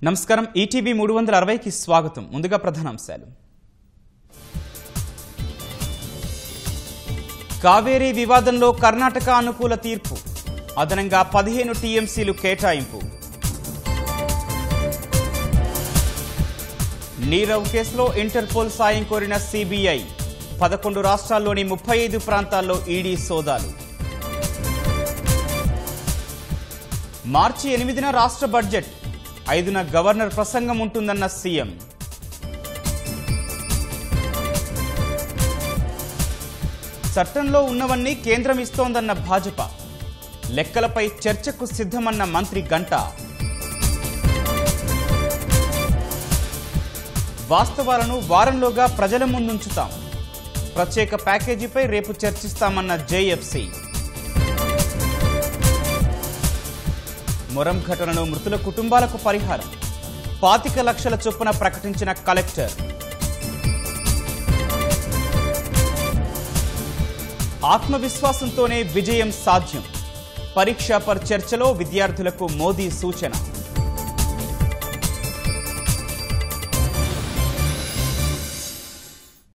నమస్కారం ఈటీవీ 360కి స్వాగతం. ముందుగా ప్రధానాంశాలు. కావేరీ వివాదంలో కర్ణాటక అనుకూల తీర్పు, అదనంగా 15 టీఎంసీలు కేటాయింపు. నీరవ్ కేసులో ఇంటర్పోల్ సాయం కోరిన సిబిఐ, 11 రాష్ట్రాల్లోని 35 ప్రాంతాల్లో ఈడీ సోదాలు. మార్చి 8న రాష్ట్ర బడ్జెట్, 5న గవర్నర్ ప్రసంగం ఉంటుందన్న సీఎం. చట్టంలో ఉన్నవన్నీ కేంద్రం ఇస్తోందన్న భాజపా, లెక్కలపై చర్చకు సిద్ధమన్న మంత్రి గంటా. వాస్తవాలను వారంలోగా ప్రజల ముందుంచుతాం, ప్రత్యేక ప్యాకేజీపై రేపు చర్చిస్తామన్న జేఎఫ్సీ. మొరం ఘటనలో మృతుల కుటుంబాలకు పరిహారం 25 లక్షల చొప్పున ప్రకటించిన కలెక్టర్. ఆత్మవిశ్వాసంతోనే విజయం సాధ్యం, పరీక్షా పర్ చర్చలో విద్యార్థులకు మోదీ సూచన.